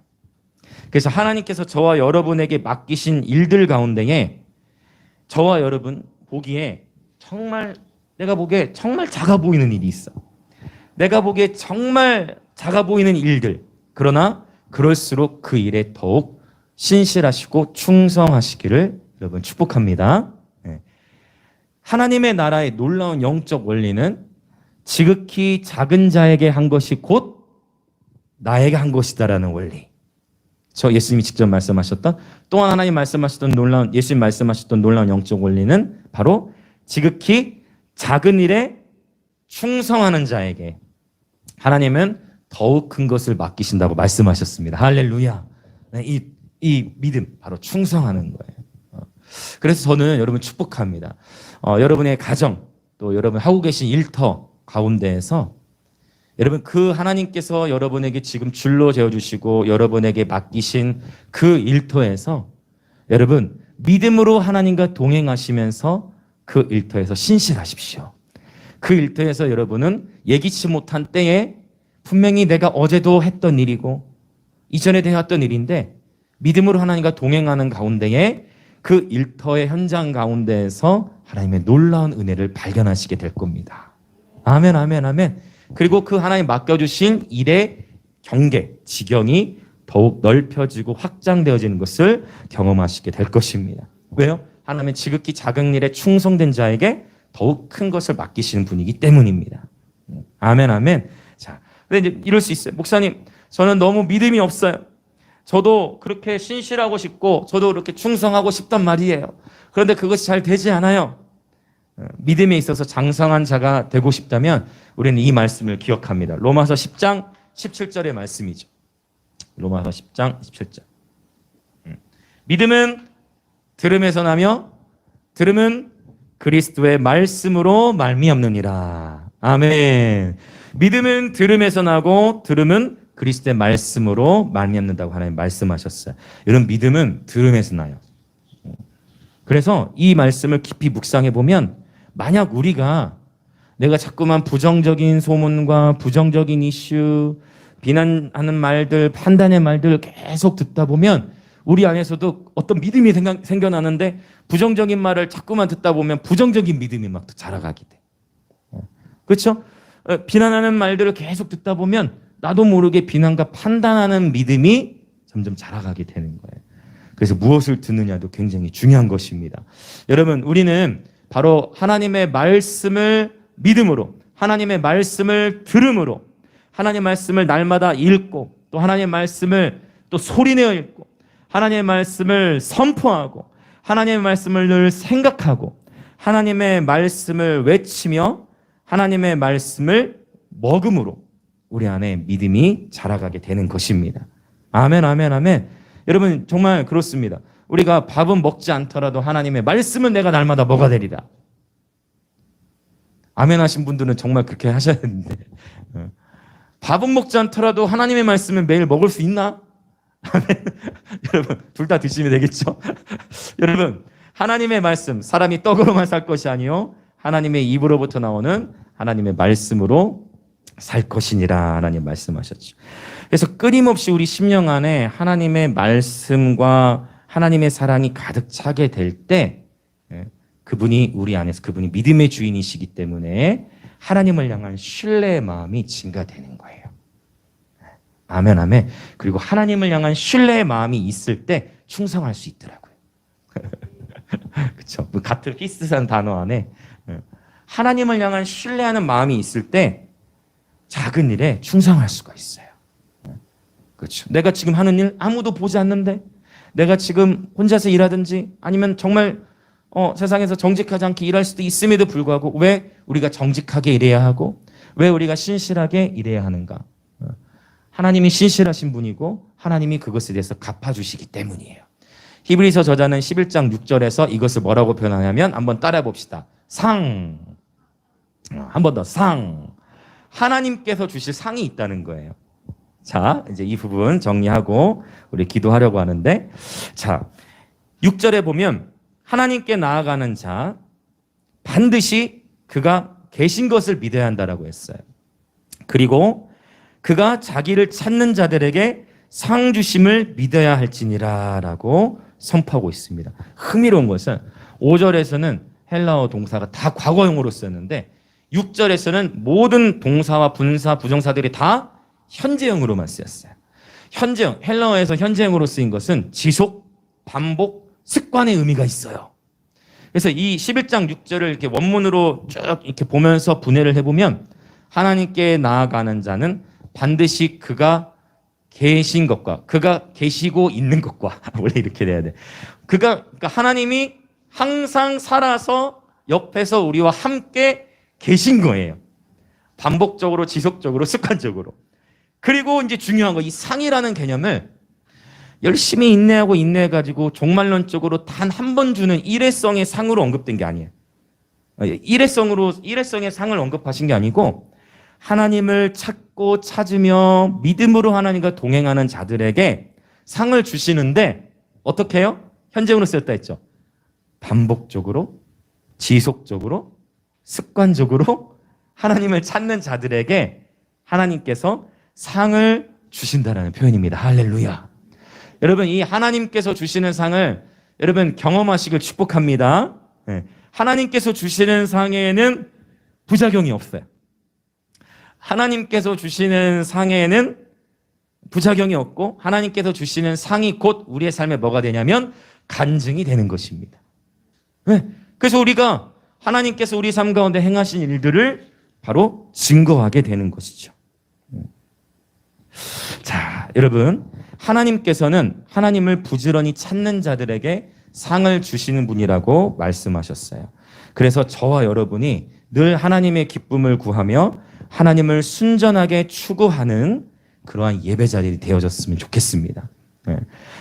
그래서 하나님께서 저와 여러분에게 맡기신 일들 가운데에 저와 여러분 보기에 정말, 내가 보기에 정말 작아 보이는 일이 있어. 내가 보기에 정말 작아 보이는 일들. 그러나 그럴수록 그 일에 더욱 신실하시고 충성하시기를 여러분 축복합니다. 하나님의 나라의 놀라운 영적 원리는 지극히 작은 자에게 한 것이 곧 나에게 한 것이다라는 원리. 저 예수님이 직접 말씀하셨던, 또한 하나님 말씀하셨던 놀라운, 예수님 말씀하셨던 놀라운 영적 원리는 바로 지극히 작은 일에 충성하는 자에게 하나님은 더욱 큰 것을 맡기신다고 말씀하셨습니다. 할렐루야. 이 믿음, 바로 충성하는 거예요. 그래서 저는 여러분 축복합니다. 여러분의 가정, 또 여러분 하고 계신 일터 가운데에서 여러분 그 하나님께서 여러분에게 지금 줄로 재어주시고 여러분에게 맡기신 그 일터에서 여러분 믿음으로 하나님과 동행하시면서 그 일터에서 신실하십시오. 그 일터에서 여러분은 예기치 못한 때에 분명히 내가 어제도 했던 일이고 이전에 되었던 일인데 믿음으로 하나님과 동행하는 가운데에 그 일터의 현장 가운데에서 하나님의 놀라운 은혜를 발견하시게 될 겁니다. 아멘, 아멘, 아멘. 그리고 그 하나님 맡겨주신 일의 경계, 지경이 더욱 넓혀지고 확장되어지는 것을 경험하시게 될 것입니다. 왜요? 하나님은 지극히 작은 일에 충성된 자에게 더욱 큰 것을 맡기시는 분이기 때문입니다. 아멘, 아멘. 자, 근데 이제 이럴 수 있어요. 목사님, 저는 너무 믿음이 없어요. 저도 그렇게 신실하고 싶고, 저도 그렇게 충성하고 싶단 말이에요. 그런데 그것이 잘 되지 않아요. 믿음에 있어서 장성한 자가 되고 싶다면 우리는 이 말씀을 기억합니다. 로마서 10장 17절의 말씀이죠. 로마서 10장 17절. 믿음은 들음에서 나며 들음은 그리스도의 말씀으로 말미암느니라. 아멘. 믿음은 들음에서 나고 들음은 그리스도의 말씀으로 말미암는다고 하나님 말씀하셨어요. 여러분 믿음은 들음에서 나요. 그래서 이 말씀을 깊이 묵상해 보면 만약 우리가 내가 자꾸만 부정적인 소문과 부정적인 이슈, 비난하는 말들, 판단의 말들을 계속 듣다 보면 우리 안에서도 어떤 믿음이 생겨나는데 부정적인 말을 자꾸만 듣다 보면 부정적인 믿음이 막 자라가게 돼. 그렇죠? 비난하는 말들을 계속 듣다 보면 나도 모르게 비난과 판단하는 믿음이 점점 자라가게 되는 거예요. 그래서 무엇을 듣느냐도 굉장히 중요한 것입니다. 여러분, 우리는 바로 하나님의 말씀을 믿음으로, 하나님의 말씀을 들음으로, 하나님의 말씀을 날마다 읽고, 또 하나님의 말씀을 또 소리내어 읽고, 하나님의 말씀을 선포하고, 하나님의 말씀을 늘 생각하고, 하나님의 말씀을 외치며, 하나님의 말씀을 먹음으로 우리 안에 믿음이 자라가게 되는 것입니다. 아멘, 아멘, 아멘. 여러분 정말 그렇습니다. 우리가 밥은 먹지 않더라도 하나님의 말씀은 내가 날마다 먹어야 되리라. 아멘 하신 분들은 정말 그렇게 하셔야 되는데 밥은 먹지 않더라도 하나님의 말씀은 매일 먹을 수 있나? 아멘. 여러분 둘 다 드시면 되겠죠? 여러분 하나님의 말씀, 사람이 떡으로만 살 것이 아니요 하나님의 입으로부터 나오는 하나님의 말씀으로 살 것이니라 하나님 말씀하셨죠. 그래서 끊임없이 우리 심령 안에 하나님의 말씀과 하나님의 사랑이 가득 차게 될 때 그분이 우리 안에서 그분이 믿음의 주인이시기 때문에 하나님을 향한 신뢰의 마음이 증가되는 거예요. 아멘, 아멘. 그리고 하나님을 향한 신뢰의 마음이 있을 때 충성할 수 있더라고요. 그렇죠? 같은 비슷한 단어 안에 하나님을 향한 신뢰하는 마음이 있을 때 작은 일에 충성할 수가 있어요. 그렇죠. 내가 지금 하는 일 아무도 보지 않는데 내가 지금 혼자서 일하든지 아니면 정말 세상에서 정직하지 않게 일할 수도 있음에도 불구하고 왜 우리가 정직하게 일해야 하고 왜 우리가 신실하게 일해야 하는가? 하나님이 신실하신 분이고 하나님이 그것에 대해서 갚아주시기 때문이에요. 히브리서 저자는 11장 6절에서 이것을 뭐라고 표현하냐면 한번 따라해 봅시다. 상. 한 번 더. 상. 하나님께서 주실 상이 있다는 거예요. 자, 이제 이 부분 정리하고 우리 기도하려고 하는데, 자, 6절에 보면 하나님께 나아가는 자 반드시 그가 계신 것을 믿어야 한다라고 했어요. 그리고 그가 자기를 찾는 자들에게 상 주심을 믿어야 할지니라 라고 선포하고 있습니다. 흥미로운 것은 5절에서는 헬라어 동사가 다 과거형으로 쓰였는데 6절에서는 모든 동사와 분사, 부정사들이 다 현재형으로만 쓰였어요. 현재형, 헬라어에서 현재형으로 쓰인 것은 지속, 반복, 습관의 의미가 있어요. 그래서 이 11장 6절을 이렇게 원문으로 쭉 이렇게 보면서 분해를 해보면 하나님께 나아가는 자는 반드시 그가 계신 것과 그가 계시고 있는 것과 원래 이렇게 돼야 돼. 그러니까 하나님이 항상 살아서 옆에서 우리와 함께 계신 거예요. 반복적으로, 지속적으로, 습관적으로. 그리고 이제 중요한 거, 이 상이라는 개념을 열심히 인내하고 인내해가지고 종말론적으로 단 한 번 주는 일회성의 상으로 언급된 게 아니에요. 일회성의 상을 언급하신 게 아니고 하나님을 찾고 찾으며 믿음으로 하나님과 동행하는 자들에게 상을 주시는데 어떻게 해요? 현재형으로 쓰였다 했죠. 반복적으로, 지속적으로, 습관적으로 하나님을 찾는 자들에게 하나님께서 상을 주신다는 표현입니다. 할렐루야. 여러분, 이 하나님께서 주시는 상을 여러분 경험하시길 축복합니다. 하나님께서 주시는 상에는 부작용이 없어요. 하나님께서 주시는 상에는 부작용이 없고 하나님께서 주시는 상이 곧 우리의 삶에 뭐가 되냐면 간증이 되는 것입니다. 그래서 우리가 하나님께서 우리 삶 가운데 행하신 일들을 바로 증거하게 되는 것이죠. 자, 여러분, 하나님께서는 하나님을 부지런히 찾는 자들에게 상을 주시는 분이라고 말씀하셨어요. 그래서 저와 여러분이 늘 하나님의 기쁨을 구하며 하나님을 순전하게 추구하는 그러한 예배자들이 되어졌으면 좋겠습니다.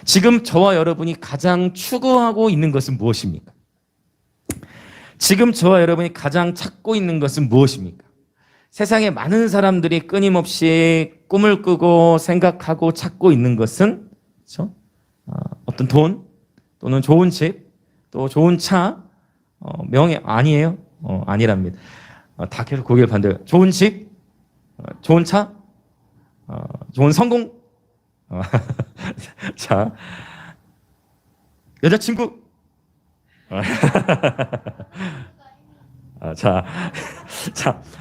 지금 저와 여러분이 가장 추구하고 있는 것은 무엇입니까? 지금 저와 여러분이 가장 찾고 있는 것은 무엇입니까? 세상에 많은 사람들이 끊임없이 꿈을 꾸고 생각하고 찾고 있는 것은 그렇죠? 어떤 돈 또는 좋은 집 또 좋은 차 명예 아니에요? 아니랍니다. 다 계속 고개를 반대로 좋은 집 좋은 차 좋은 성공 자 여자친구 자,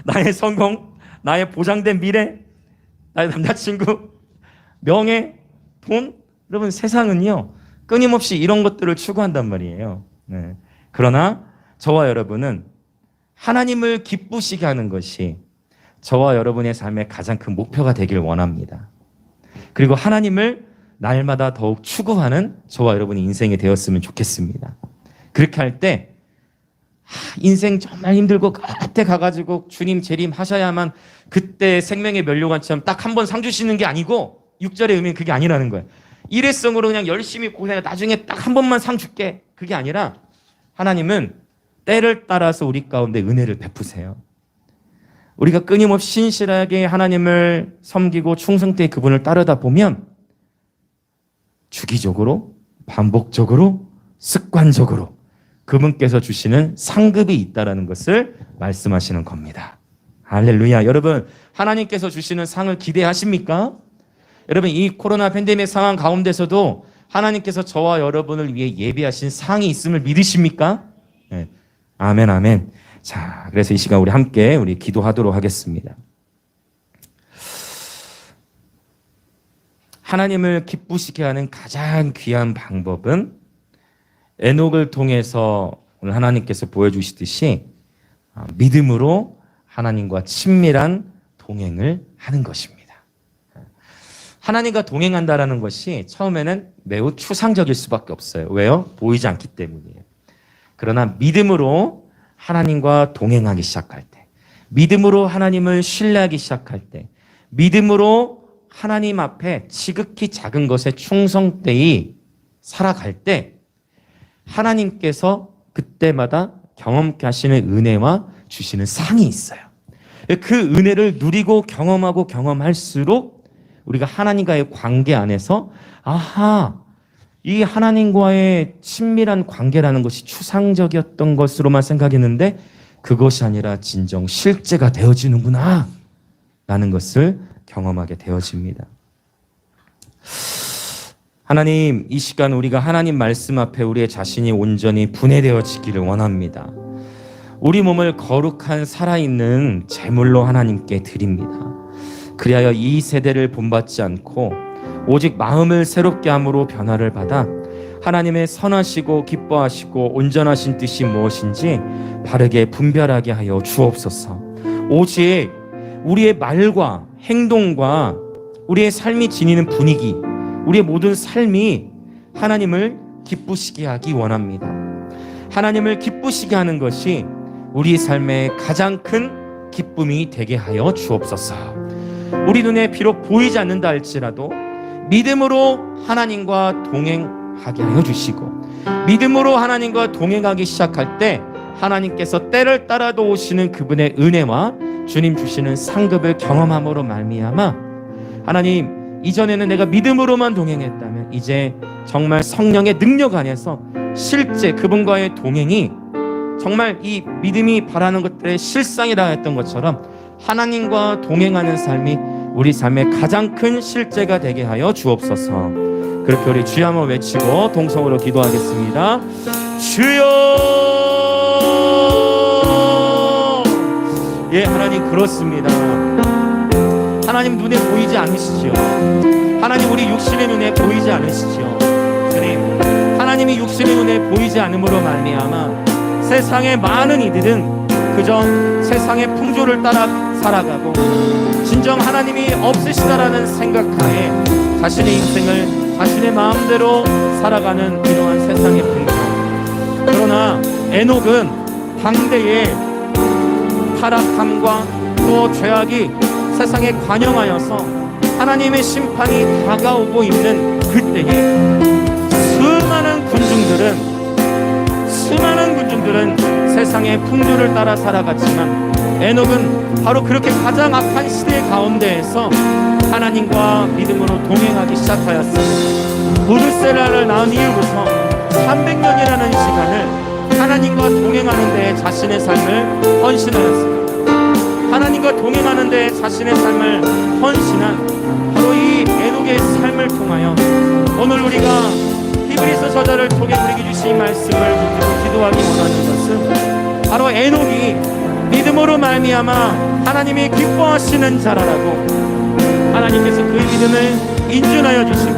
나의 성공, 나의 보장된 미래, 나의 남자친구, 명예, 돈. 여러분, 세상은요, 끊임없이 이런 것들을 추구한단 말이에요. 네. 그러나 저와 여러분은 하나님을 기쁘시게 하는 것이 저와 여러분의 삶의 가장 큰 목표가 되길 원합니다. 그리고 하나님을 날마다 더욱 추구하는 저와 여러분의 인생이 되었으면 좋겠습니다. 그렇게 할 때 인생 정말 힘들고 끝에 가가지고 주님 재림하셔야만 그때 생명의 면류관처럼 딱 한 번 상 주시는 게 아니고 6절의 의미는 그게 아니라는 거예요. 일회성으로 그냥 열심히 고생해 나중에 딱 한 번만 상 줄게 그게 아니라 하나님은 때를 따라서 우리 가운데 은혜를 베푸세요. 우리가 끊임없이 신실하게 하나님을 섬기고 충성되게 그분을 따르다 보면 주기적으로 반복적으로 습관적으로 그분께서 주시는 상급이 있다는 것을 말씀하시는 겁니다. 할렐루야. 여러분, 하나님께서 주시는 상을 기대하십니까? 여러분, 이 코로나 팬데믹 상황 가운데서도 하나님께서 저와 여러분을 위해 예비하신 상이 있음을 믿으십니까? 네. 아멘, 아멘. 자, 그래서 이 시간 우리 함께 기도하도록 하겠습니다. 하나님을 기쁘시게 하는 가장 귀한 방법은 에녹을 통해서 오늘 하나님께서 보여주시듯이 믿음으로 하나님과 친밀한 동행을 하는 것입니다. 하나님과 동행한다라는 것이 처음에는 매우 추상적일 수밖에 없어요. 왜요? 보이지 않기 때문이에요. 그러나 믿음으로 하나님과 동행하기 시작할 때, 믿음으로 하나님을 신뢰하기 시작할 때, 믿음으로 하나님 앞에 지극히 작은 것에 충성되이 살아갈 때 하나님께서 그때마다 경험케 하시는 은혜와 주시는 상이 있어요. 그 은혜를 누리고 경험하고 경험할수록 우리가 하나님과의 관계 안에서 이 하나님과의 친밀한 관계라는 것이 추상적이었던 것으로만 생각했는데 그것이 아니라 진정 실제가 되어지는구나 라는 것을 경험하게 되어집니다. 하나님, 이 시간 우리가 하나님 말씀 앞에 우리의 자신이 온전히 분해되어지기를 원합니다. 우리 몸을 거룩한 살아있는 제물로 하나님께 드립니다. 그리하여 이 세대를 본받지 않고 오직 마음을 새롭게 함으로 변화를 받아 하나님의 선하시고 기뻐하시고 온전하신 뜻이 무엇인지 바르게 분별하게 하여 주옵소서. 오직 우리의 말과 행동과 우리의 삶이 지니는 분위기, 우리의 모든 삶이 하나님을 기쁘시게 하기 원합니다. 하나님을 기쁘시게 하는 것이 우리 삶의 가장 큰 기쁨이 되게 하여 주옵소서. 우리 눈에 비록 보이지 않는다 할지라도 믿음으로 하나님과 동행하게 하여 주시고, 믿음으로 하나님과 동행하기 시작할 때 하나님께서 때를 따라도 오시는 그분의 은혜와 주님 주시는 상급을 경험함으로 말미암아 하나님, 이전에는 내가 믿음으로만 동행했다면 이제 정말 성령의 능력 안에서 실제 그분과의 동행이 정말 이 믿음이 바라는 것들의 실상이라 했던 것처럼 하나님과 동행하는 삶이 우리 삶의 가장 큰 실제가 되게 하여 주옵소서. 그렇게 우리 주여 한번 외치고 동성으로 기도하겠습니다. 주여! 예, 하나님 그렇습니다. 하나님 눈에 보이지 않으시죠? 하나님 우리 육신의 눈에 보이지 않으시죠? 주님, 하나님이 육신의 눈에 보이지 않음으로 말미암아 세상의 많은 이들은 그저 세상의 풍조를 따라 살아가고 진정 하나님이 없으시다라는 생각하에 자신의 인생을 자신의 마음대로 살아가는 이러한 세상의 풍조. 그러나 에녹은 당대의 타락함과 또 죄악이 세상에 관영하여서 하나님의 심판이 다가오고 있는 그때에 수많은 군중들은 세상의 풍조를 따라 살아갔지만 에녹은 바로 그렇게 가장 악한 시대 가운데에서 하나님과 믿음으로 동행하기 시작하였습니다. 무드셀라를 낳은 이후부터 300년이라는 시간을 하나님과 동행하는 데에 자신의 삶을 헌신하였습니다. 하나님과 동행하는 데에 자신의 삶을 헌신한 바로 이 에녹의 삶을 통하여 오늘 우리가 히브리서 저자를 통해 우리에게 주신 말씀을 붙들고 기도하기 원하는 것은 바로 에녹이 믿음으로 말미암아 하나님이 기뻐하시는 자라라고 하나님께서 그의 믿음을 인준하여 주시고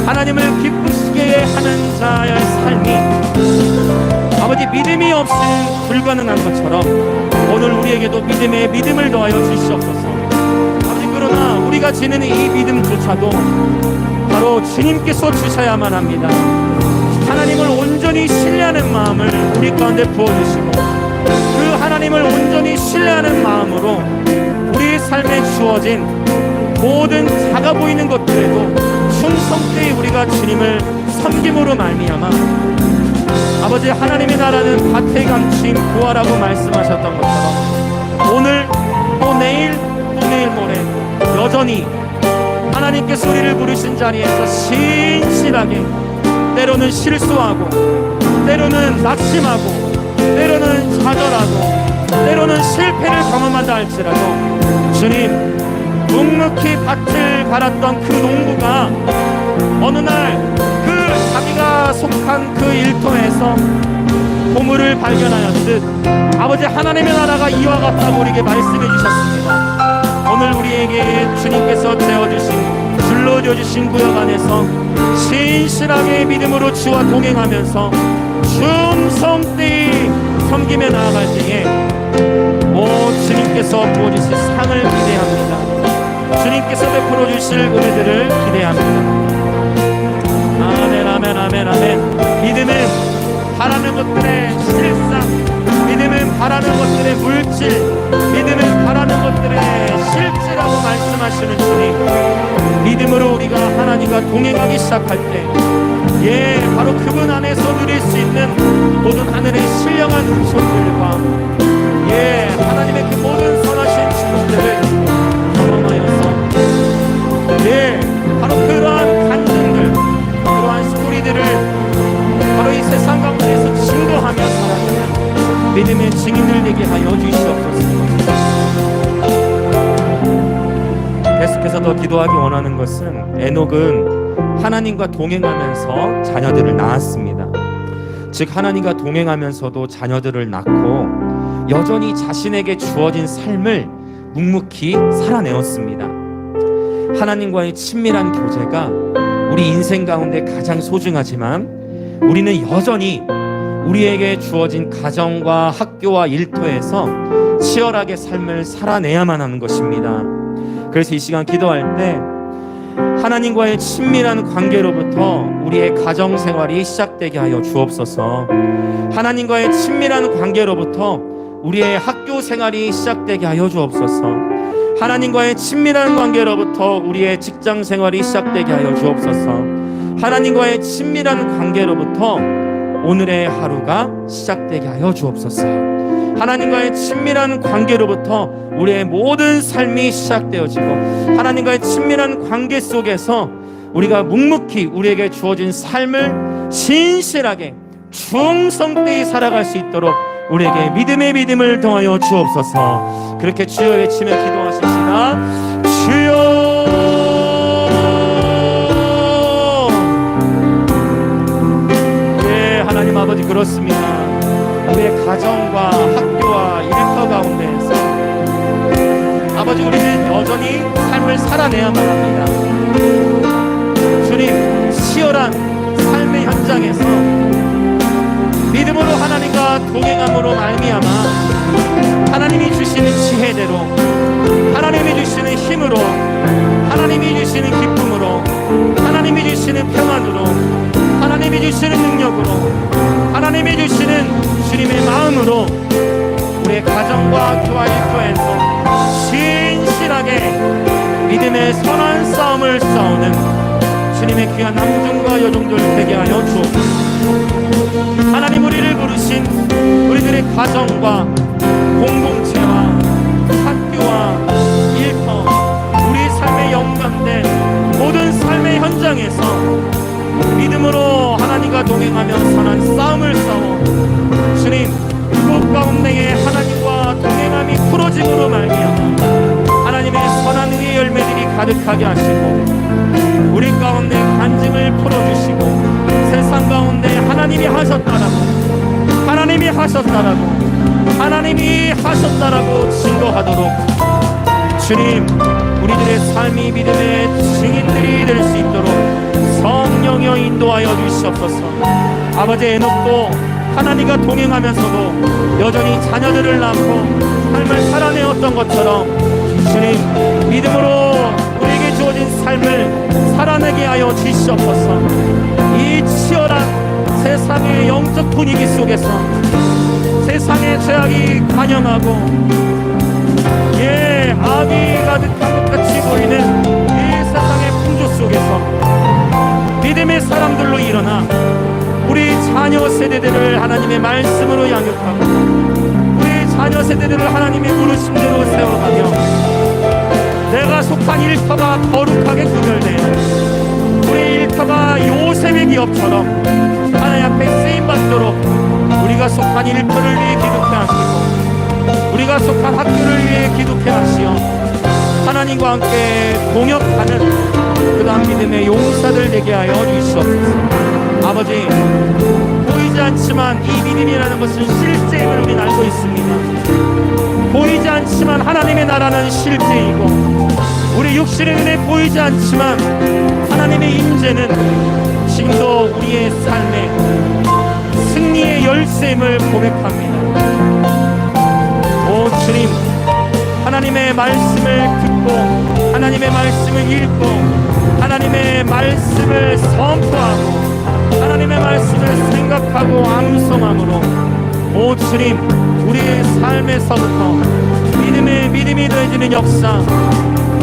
하나님을 기쁘시게 하는 자의 삶이 아버지 믿음이 없이 불가능한 것처럼 오늘 우리에게도 믿음에 믿음을 더하여 주시옵소서. 아버지, 그러나 우리가 지니는 이 믿음조차도 바로 주님께서 주셔야만 합니다. 하나님을 온전히 신뢰하는 마음을 우리 가운데 부어주시고 그 하나님을 온전히 신뢰하는 마음으로 우리 삶에 주어진 모든 작아 보이는 것들에도 충성되이 우리가 주님을 섬김으로 말미암아 아버지 하나님의 나라는 밭에 감추인 보화라고 말씀하셨던 것처럼 오늘 또 내일 모레 여전히 하나님께서 우리를 부르신 자리에서 신실하게 때로는 실수하고 때로는 낙심하고 때로는 좌절하고 때로는 실패를 경험한다 할지라도 주님, 묵묵히 밭을 갈았던 그 농부가 어느 날 그 자기가 속한 그 일터에서 보물을 발견하였듯 아버지 하나님의 나라가 이와 같다고 우리에게 말씀해 주셨습니다. 오늘 우리에게 주님께서 재어주신 불러주신 구역 안에서 신실하게 믿음으로 주와 동행하면서 충성되이 섬김에 나아갈 때에 주님께서 부어주실 상을 기대합니다. 주님께서 베풀어 주실 은혜들을 기대합니다. 아멘, 아멘, 아멘, 아멘. 믿음은 바라는 것들의 실상, 믿음은 바라는 것들의 물질, 믿음은 바라는 것들의 실제라고 말씀하시는 주님, 믿음으로 우리가 하나님과 동행하기 시작할 때 예, 바로 그분 안에서 누릴 수 있는 모든 하늘의 신령한 음성들과 예, 하나님의 그 모든 선하신 축복들을 경험하여서 예, 바로 그러한 간증들, 그러한 소리들을 바로 이 세상 가운데서 증거하며 살아가는 믿음의 증인들 되게 하여 주시옵소서. 계속해서 더 기도하기 원하는 것은 에녹은 하나님과 동행하면서 자녀들을 낳았습니다. 즉 하나님과 동행하면서도 자녀들을 낳고 여전히 자신에게 주어진 삶을 묵묵히 살아내었습니다. 하나님과의 친밀한 교제가 우리 인생 가운데 가장 소중하지만 우리는 여전히 우리에게 주어진 가정과 학교와 일터에서 치열하게 삶을 살아내야만 하는 것입니다. 그래서 이 시간 기도할 때 하나님과의 친밀한 관계로부터 우리의 가정생활이 시작되게 하여 주옵소서. 하나님과의 친밀한 관계로부터 우리의 학교생활이 시작되게 하여 주옵소서. 하나님과의 친밀한 관계로부터 우리의 직장생활이 시작되게 하여 주옵소서. 하나님과의 친밀한 관계로부터 오늘의 하루가 시작되게 하여 주옵소서. 하나님과의 친밀한 관계로부터 우리의 모든 삶이 시작되어지고 하나님과의 친밀한 관계 속에서 우리가 묵묵히 우리에게 주어진 삶을 신실하게 충성되이 살아갈 수 있도록 우리에게 믿음의 믿음을 통하여 주옵소서. 그렇게 주여 외치며 기도하십시다. 주여. 예, 하나님 아버지 그렇습니다. 우리의 가정과 학교와 일터 가운데에서 아버지 우리는 여전히 삶을 살아내야만 합니다. 주님, 치열한 삶의 현장에서 믿음으로 하나님과 동행함으로 말미암아 하나님이 주시는 지혜대로, 하나님이 주시는 힘으로, 하나님이 주시는 기쁨으로, 하나님이 주시는 평안으로, 하나님이 주시는 능력으로, 하나님이 주시는 주님의 마음으로 우리의 가정과 학교와 일터에서 신실하게 믿음의 선한 싸움을 싸우는 주님의 귀한 남종과 여종들 되게 하여 주옵소서. 하나님 우리를 부르신 우리들의 가정과 공동체와 학교와 일터, 우리 삶에 연관된 모든 삶의 현장에서 믿음으로 하나님과 동행하며 선한 싸움을 싸워 주님 그 가운데에 하나님과 동행함이 풀어짐으로 말미암아 하나님의 선한 의의 열매들이 가득하게 하시고 우리 가운데 간증을 풀어주시고 세상 가운데 하나님이 하셨다라고, 하나님이 하셨다라고, 하나님이 하셨다라고 증거하도록 주님 우리들의 삶이 믿음의 증인들이 될 수 있도록 성령여 인도하여 주시옵소서. 아버지 에녹도 하나님과 동행하면서도 여전히 자녀들을 낳고 삶을 살아내었던 것처럼 주님 믿음으로 우리에게 주어진 삶을 살아내게 하여 주시옵소서. 이 치열한 세상의 영적 분위기 속에서 세상의 죄악이 관영하고 예 악이 가득한 것 같이 보이는 이 세상의 풍조 속에서 믿음의 사람들로 일어나 우리 자녀 세대들을 하나님의 말씀으로 양육하고 우리 자녀 세대들을 하나님의 부르심대로 세워가며 내가 속한 일터가 거룩하게 구별되는 우리 일터가 요셉의 기업처럼 하나님 앞에 쓰임받도록 우리가 속한 일터를 위해 기도케 하시고 우리가 속한 학교를 위해 기도케 하시어 하나님과 함께 동역하는 그 다음 믿음의 용사들 되게 하여 주시옵소서. 아버지 보이지 않지만 이 믿음이라는 것은 실제임을 우리는 알고 있습니다. 보이지 않지만 하나님의 나라는 실제이고 우리 육신의 눈에 보이지 않지만 하나님의 임재는 지금도 우리의 삶의 승리의 열쇠임을 고백합니다. 오 주님 하나님의 말씀을 듣고 하나님의 말씀을 읽고 하나님의 말씀을 선포하고 하나님의 말씀을 생각하고 암송함으로 오 주님 우리의 삶에서부터 믿음이 더해지는 역사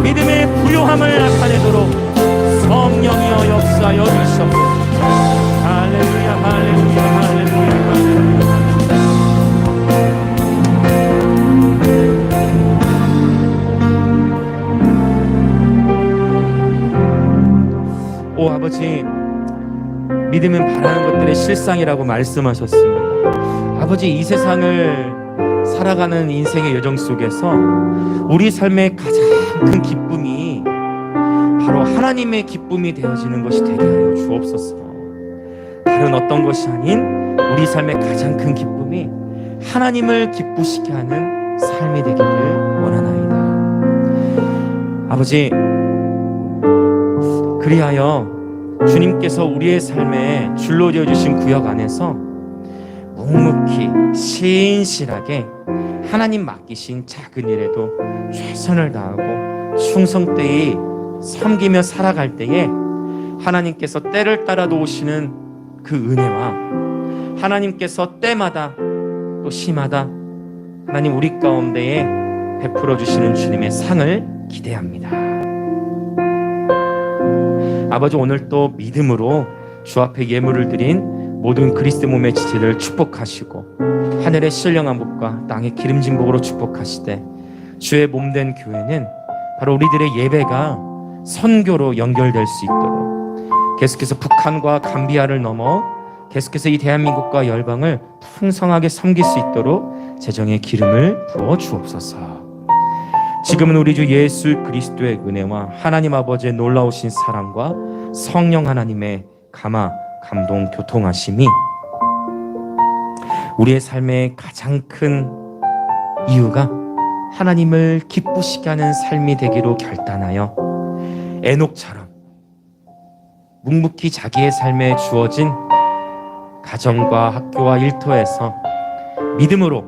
믿음의 부요함을 나타내도록 성령이여 역사하여 주시옵소서. 할렐루야, 할렐루야, 할렐루야, 할렐루야. 오 아버지, 믿음은 바라는 것들의 실상이라고 말씀하셨습니다. 아버지, 이 세상을 살아가는 인생의 여정 속에서 우리 삶의 가장 큰 기쁨이 바로 하나님의 기쁨이 되어지는 것이 되게 하여 주옵소서. 다른 어떤 것이 아닌 우리 삶의 가장 큰 기쁨이 하나님을 기쁘시게 하는 삶이 되기를 원하나이다. 아버지, 그리하여 주님께서 우리의 삶에 줄로 되어주신 구역 안에서 묵묵히 신실하게 하나님 맡기신 작은 일에도 최선을 다하고 충성되이 섬기며 살아갈 때에 하나님께서 때를 따라도 오시는 그 은혜와 하나님께서 때마다 또 시마다 하나님 우리 가운데에 베풀어 주시는 주님의 상을 기대합니다. 아버지, 오늘 또 믿음으로 주 앞에 예물을 드린 모든 그리스도 몸의 지체를 축복하시고 하늘의 신령한 복과 땅의 기름진 복으로 축복하시되 주의 몸된 교회는 바로 우리들의 예배가 선교로 연결될 수 있도록 계속해서 북한과 감비아를 넘어 계속해서 이 대한민국과 열방을 풍성하게 섬길 수 있도록 재정의 기름을 부어 주옵소서. 지금은 우리 주 예수 그리스도의 은혜와 하나님 아버지의 놀라우신 사랑과 성령 하나님의 감화, 감동, 교통하심이 우리의 삶의 가장 큰 이유가 하나님을 기쁘시게 하는 삶이 되기로 결단하여 에녹처럼 묵묵히 자기의 삶에 주어진 가정과 학교와 일터에서 믿음으로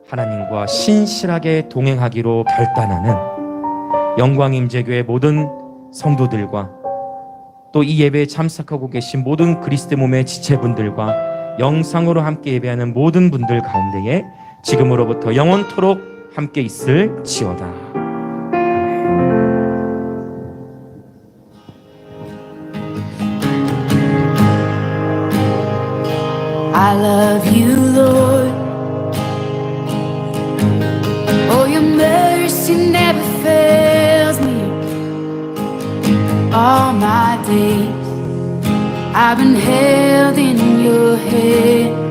하나님과 신실하게 동행하기로 결단하는 영광임재교회 모든 성도들과 또 이 예배에 참석하고 계신 모든 그리스도 몸의 지체분들과 영상으로 함께 예배하는 모든 분들 가운데에 지금으로부터 영원토록 함께 있을지어다. I love you, Lord. Oh, your mercy never fails me. All my days I've been held in your hand.